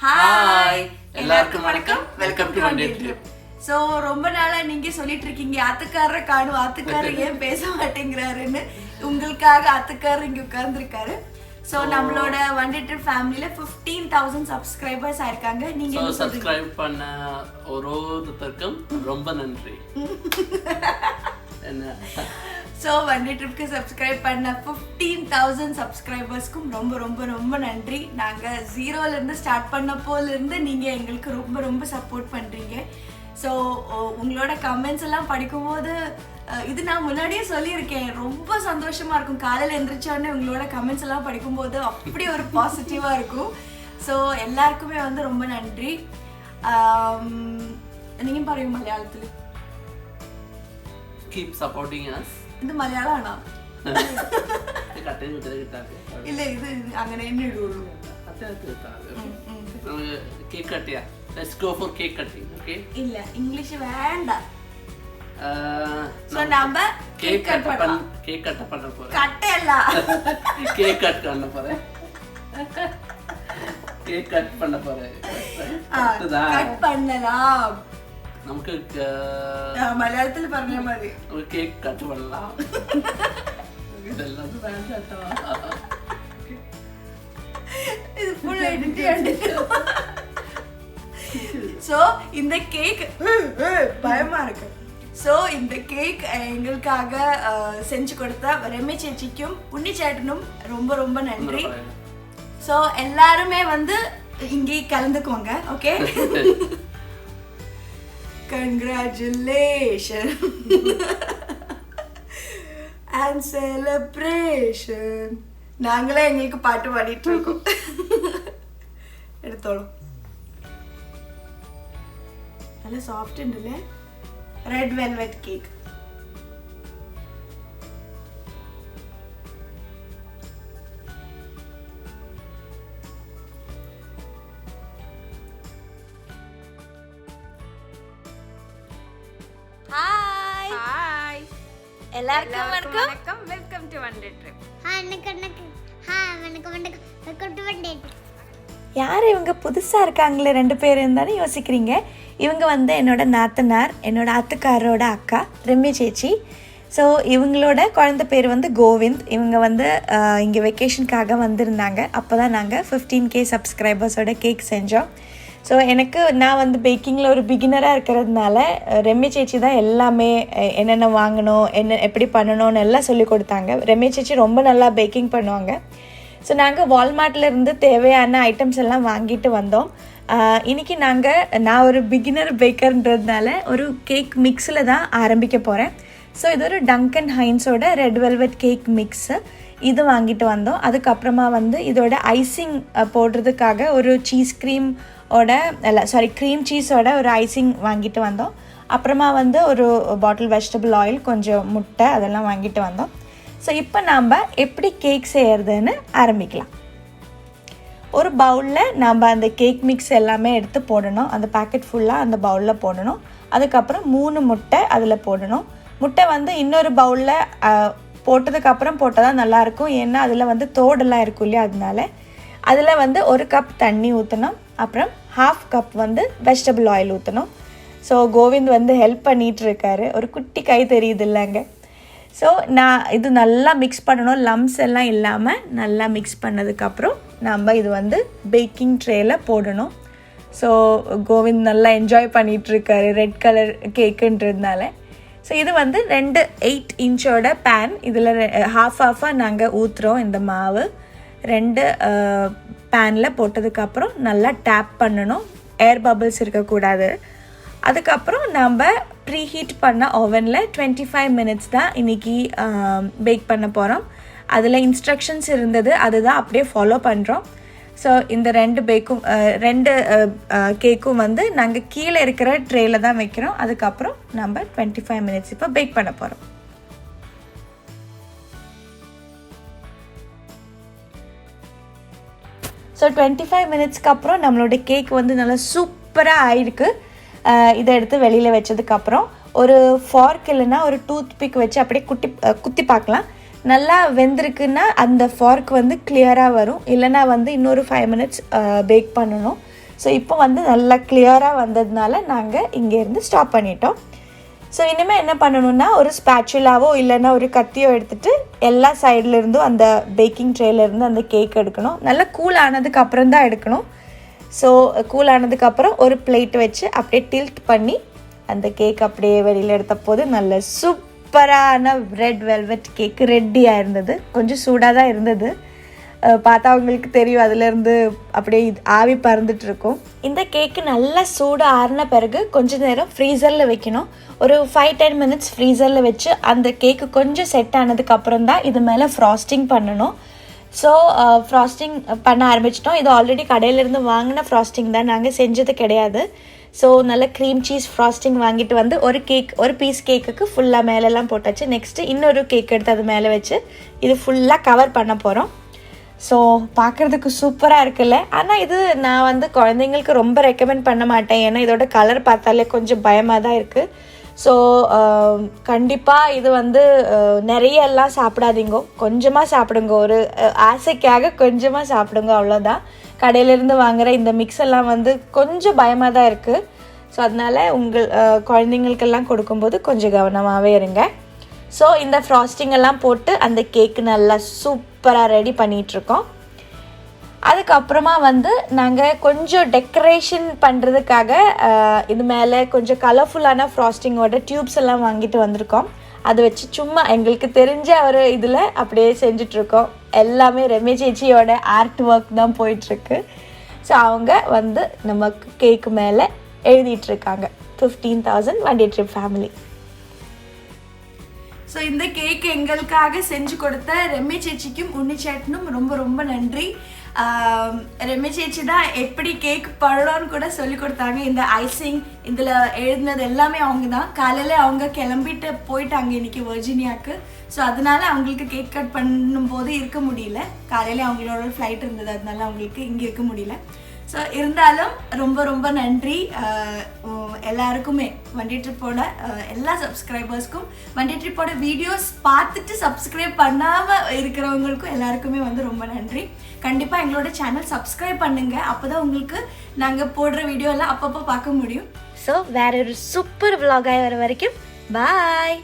Hi எல்லாருக்கும் வணக்கம். Welcome to OneDayTrip. So ரொம்ப நாளாக நீங்கள் சொல்லிட்டு இருக்கீங்க ஆத்துக்காரரை காணும், ஆத்துக்காரர் ஏன் பேச மாட்டேங்கிறாருன்னு. உங்களுக்காக ஆத்துக்காரர் இங்கே உட்கார்ந்துருக்காரு. ஸோ நம்மளோட OneDayTrip ஃபேமிலியில் 15,000 சப்ஸ்கிரைபர்ஸ் ஆயிருக்காங்க. நீங்கள் சப்ஸ்கிரைப் பண்ண ஒருத்தருக்கும் ரொம்ப நன்றி. என்ன ஸோ OneDayTripக்கு சப்ஸ்கிரைப் பண்ண 15,000 சப்ஸ்கிரைபர்ஸ்க்கும் ரொம்ப ரொம்ப ரொம்ப நன்றி. நாங்கள் ஜீரோலேருந்து ஸ்டார்ட் பண்ணப்போலேருந்து நீங்கள் எங்களுக்கு ரொம்ப ரொம்ப சப்போர்ட் பண்ணுறீங்க. ஸோ உங்களோட கமெண்ட்ஸ் எல்லாம் படிக்கும்போது இது நான் முன்னாடியே சொல்லியிருக்கேன், ரொம்ப சந்தோஷமாக இருக்கும். காலையில் எழுந்திரிச்சோடனே உங்களோட கமெண்ட்ஸ் எல்லாம் படிக்கும்போது அப்படி ஒரு பாசிட்டிவாக இருக்கும். ஸோ எல்லாருக்குமே வந்து ரொம்ப நன்றி. நீங்கள் பாருங்க மலையாளத்தில் keep supporting us. ഇത് മലയാളമാണോ? കട്ടയും കിട്ടത് കിട്ടാതെ ഇല്ല, ഇത് അങ്ങനെ തന്നെ ഇടുള്ളൂ. കേക്ക് കട്ട് ചെയ്യാം. Let's go for cake cutting, okay? ഇല്ല, ഇംഗ്ലീഷ് വേണ്ട. So நம்ம கேக் கட் பண்ணலாம். கேக் கட் பண்ண போறேன். கட் இல்ல. கேக் கட் பண்ண போறேன். கேக் கட் பண்ண போறேன். கட் பண்ணலாம். നമുക്ക് മലയാളത്തിൽ പറഞ്ഞാൽ മതി. ഒരു കേക്ക് കട്ട് பண்ணலாம். ഇതെല്ലാം വേണ്ടട്ടോ. இது ஃபுல் எடிட் ചെയ്യണ്ട. சோ இந்த கேக் பயமா இருக்கு. ஸோ இந்த கேக் எங்களுக்காக செஞ்சு கொடுத்த ரெமி சேச்சிக்கும் உன்னி சேட்டனும் ரொம்ப ரொம்ப நன்றி. ஸோ எல்லாருமே வந்து இங்கே கலந்துக்குவாங்க, ஓகே? Congratulations and celebration. நாங்களே எங்களுக்கு பாட்டு பாடிட்டு இருக்கோம். எடுத்தோம். நல்ல சாஃப்ட் உண்டுல. Red velvet cake. Hi hi எல்லாருக்கும் வணக்கம். வணக்கம். Welcome to OneDayTrip. வணக்கம் வெல்கம் டு OneDayTrip. யார் இவங்க புதுசாக இருக்காங்களே 2 பேர் இருந்தாலும் யோசிக்கிறீங்க. இவங்க வந்து என்னோட நாத்தனார், என்னோட ஆத்துக்காரரோட அக்கா ரெமி சேச்சி. ஸோ இவங்களோட குழந்தை பேர் வந்து கோவிந்த். இவங்க வந்து இங்கே வெக்கேஷனுக்காக வந்திருந்தாங்க. அப்போ தான் நாங்கள் 15K சப்ஸ்கிரைபர்ஸோட கேக் செஞ்சோம். ஸோ நான் வந்து பேக்கிங்கில் ஒரு பிகினராக இருக்கிறதுனால ரெமி சேச்சி தான் எல்லாமே என்னென்ன வாங்கணும், எப்படி பண்ணணும்னு எல்லாம் சொல்லி கொடுத்தாங்க. ரெமி சேச்சி ரொம்ப நல்லா பேக்கிங் பண்ணுவாங்க. ஸோ நாங்கள் வால்மார்ட்டில் இருந்து தேவையான ஐட்டம்ஸ் எல்லாம் வாங்கிட்டு வந்தோம். இன்றைக்கி நான் ஒரு பிகினர் பேக்கர்ன்றதுனால ஒரு கேக் மிக்ஸில் தான் ஆரம்பிக்க போகிறேன். ஸோ இது ஒரு டங்கன் ஹைன்ஸோட ரெட் வெல்வெட் கேக் மிக்ஸு, இது வாங்கிட்டு வந்தோம். அதுக்கப்புறமா வந்து இதோட ஐசிங் போடுறதுக்காக ஒரு க்ரீம் சீஸோட ஒரு ஐசிங் வாங்கிட்டு வந்தோம். அப்புறமா வந்து ஒரு பாட்டில் வெஜிடபிள் ஆயில், கொஞ்சம் முட்டை, அதெல்லாம் வாங்கிட்டு வந்தோம். ஸோ இப்போ நாம் எப்படி கேக் செய்கிறதுன்னு ஆரம்பிக்கலாம். ஒரு பவுலில் நாம் அந்த கேக் மிக்ஸ் எல்லாமே எடுத்து போடணும். அந்த பேக்கெட் ஃபுல்லாக அந்த பவுலில் போடணும். அதுக்கப்புறம் 3 முட்டை அதில் போடணும். முட்டை வந்து இன்னொரு பவுலில் போட்டதுக்கப்புறம் போட்டால் தான் நல்லாயிருக்கும். ஏன்னா அதில் வந்து தோடெல்லாம் இருக்கும் இல்லையா, அதனால அதில் வந்து 1 கப் தண்ணி ஊற்றணும். அப்புறம் 1/2 கப் வந்து வெஜிடபிள் ஆயில் ஊற்றணும். ஸோ கோவிந்த் வந்து ஹெல்ப் பண்ணிகிட்ருக்காரு. ஒரு குட்டி கை தெரியுது இல்லைங்க. ஸோ நான் இது நல்லா மிக்ஸ் பண்ணணும், லம்ஸ் எல்லாம் இல்லாமல் நல்லா மிக்ஸ் பண்ணதுக்கப்புறம் நம்ம இது வந்து பேக்கிங் ட்ரேயில் போடணும். ஸோ கோவிந்த் நல்லா என்ஜாய் பண்ணிகிட்ருக்காரு ரெட் கலர் கேக்குன்றதுனால. ஸோ இது வந்து 2 8 இன்ச்சோட பேன். இதில் ஹாஃபாக நாங்கள் ஊற்றுறோம். இந்த மாவு 2 பேனில் போட்டதுக்கப்புறம் நல்லா டேப் பண்ணணும், ஏர் பபிள்ஸ் இருக்கக்கூடாது. அதுக்கப்புறம் நம்ம ப்ரீஹீட் பண்ண ஓவனில் 25 மினிட்ஸ் தான் இன்றைக்கி பேக் பண்ண போகிறோம். அதில் இன்ஸ்ட்ரக்ஷன்ஸ் இருந்தது, அதுதான் அப்படியே ஃபாலோ பண்ணுறோம். ஸோ இந்த 2 கேக்கும் வந்து நாங்கள் கீழே இருக்கிற ட்ரேயில் தான் வைக்கிறோம். அதுக்கப்புறம் நம்ம 25 மினிட்ஸ் இப்போ பேக் பண்ண போகிறோம். ஸோ 25 மினிட்ஸ்க்கு அப்புறம் நம்மளோட கேக் வந்து நல்லா சூப்பராக ஆயிருக்கு. இதை எடுத்து வெளியில் வச்சதுக்கப்புறம் ஒரு ஃபார்க் இல்லைன்னா ஒரு டூத் பிக் வச்சு அப்படியே குத்தி பார்க்கலாம். நல்லா வெந்திருக்குன்னா அந்த ஃபார்க் வந்து கிளியராக வரும். இல்லைனா வந்து இன்னொரு 5 மினிட்ஸ் பேக் பண்ணணும். ஸோ இப்போ வந்து நல்லா கிளியராக வந்ததுனால நாங்கள் இங்கேருந்து ஸ்டாப் பண்ணிட்டோம். ஸோ இனிமேல் என்ன பண்ணணுன்னா ஒரு ஸ்பேச்சுலாவோ இல்லைன்னா ஒரு கத்தியோ எடுத்துகிட்டு எல்லா சைட்லேருந்தும் அந்த பேக்கிங் ட்ரேலேருந்து அந்த கேக் எடுக்கணும். நல்லா கூல் ஆனதுக்கு அப்புறம் தான் எடுக்கணும். ஸோ கூல் ஆனதுக்கப்புறம் ஒரு பிளேட் வச்சு அப்படியே டில்ட் பண்ணி அந்த கேக் அப்படியே வெளியில் எடுத்த போது நல்ல சூப்பரான ரெட் வெல்வெட் கேக் ரெடியாக இருந்தது. கொஞ்சம் சூடாக தான் இருந்தது, பார்த்தா அவங்களுக்கு தெரியும் அதுலேருந்து அப்படியே ஆவி பறந்துட்டுருக்கும். இந்த கேக்கு நல்லா சூடு ஆறின பிறகு கொஞ்சம் நேரம் ஃப்ரீசரில் வைக்கணும். ஒரு 5-10 மினிட்ஸ் ஃப்ரீசரில் வச்சு அந்த கேக்கு கொஞ்சம் செட் ஆனதுக்கப்புறம் தான் இது மேலே ஃப்ராஸ்டிங் பண்ணணும். ஸோ ஃப்ராஸ்டிங் பண்ண ஆரம்பிச்சிட்டோம். இது ஆல்ரெடி கடையிலேருந்து வாங்கின ஃப்ராஸ்டிங் தான், நாங்கள் செஞ்சது கிடையாது. ஸோ நல்ல க்ரீம் சீஸ் ஃப்ராஸ்டிங் வாங்கிட்டு வந்து ஒரு பீஸ் கேக்குக்கு ஃபுல்லாக மேலெல்லாம் போட்டாச்சு. நெக்ஸ்ட்டு இன்னொரு கேக் எடுத்து அது மேலே வச்சு இது ஃபுல்லாக கவர் பண்ண போகிறோம். ஸோ பார்க்குறதுக்கு சூப்பராக இருக்குல்ல. ஆனால் இது நான் வந்து குழந்தைங்களுக்கு ரொம்ப ரெக்கமெண்ட் பண்ண மாட்டேன், ஏன்னா இதோட கலர் பார்த்தாலே கொஞ்சம் பயமாக தான் இருக்குது. ஸோ கண்டிப்பாக இது வந்து நிறையெல்லாம் சாப்பிடாதீங்க, கொஞ்சமாக சாப்பிடுங்க, ஒரு ஆசைக்காக கொஞ்சமாக சாப்பிடுங்க, அவ்வளோதான். கடையிலேருந்து வாங்குகிற இந்த மிக்ஸ் எல்லாம் வந்து கொஞ்சம் பயமாக தான் இருக்குது. ஸோ அதனால் குழந்தைங்களுக்கெல்லாம் கொடுக்கும்போது கொஞ்சம் கவனமாகவே இருங்க. ஸோ இந்த ஃப்ராஸ்டிங் எல்லாம் போட்டு அந்த கேக்கு நல்லா சூப்பராக ரெடி பண்ணிகிட்ருக்கோம். அதுக்கப்புறமா வந்து நாங்கள் கொஞ்சம் டெக்கரேஷன் பண்ணுறதுக்காக இது மேலே கொஞ்சம் கலர்ஃபுல்லான ஃப்ராஸ்டிங்கோட டியூப்ஸ் எல்லாம் வாங்கிட்டு வந்திருக்கோம். அதை வச்சு சும்மா எங்களுக்கு தெரிஞ்ச ஒரு இதில் அப்படியே செஞ்சிட்ருக்கோம். எல்லாமே ரெமி சேச்சியோட ஆர்ட் ஒர்க் தான் போயிட்டுருக்கு. ஸோ அவங்க வந்து நமக்கு கேக்கு மேலே எழுதிட்டுருக்காங்க 15,000 OneDayTrip ஃபேமிலி. ஸோ இந்த கேக் எங்களுக்காக செஞ்சு கொடுத்த ரெமி சேச்சிக்கும் உன்னி சேட்டனும் ரொம்ப ரொம்ப நன்றி. ரெமி சேச்சி தான் எப்படி கேக் பழம்னு கூட சொல்லி கொடுத்தாங்க. இந்த ஐசிங் இதில் எழுதினது எல்லாமே அவங்க தான். காலையில் அவங்க கிளம்பிட்டு போயிட்டாங்க இன்றைக்கி வர்ஜீனியாவுக்கு. ஸோ அதனால அவங்களுக்கு கேக் கட் பண்ணும்போது இருக்க முடியல. காலையில் அவங்களோட ஃப்ளைட் இருந்தது, அதனால அவங்களுக்கு இங்கே இருக்க முடியல. ஸோ இருந்தாலும் ரொம்ப ரொம்ப நன்றி எல்லாருக்குமே. OneDayTripோட எல்லா சப்ஸ்கிரைபர்ஸ்க்கும், OneDayTripோட வீடியோஸ் பார்த்துட்டு சப்ஸ்கிரைப் பண்ணாமல் இருக்கிறவங்களுக்கும் எல்லாருக்குமே வந்து ரொம்ப நன்றி. கண்டிப்பாக எங்களோட சேனல் சப்ஸ்கிரைப் பண்ணுங்கள், அப்போ தான் உங்களுக்கு நாங்கள் போடுற வீடியோ எல்லாம் அப்பப்போ பார்க்க முடியும். ஸோ வேற ஒரு சூப்பர் vlog வர வரைக்கும் பாய்.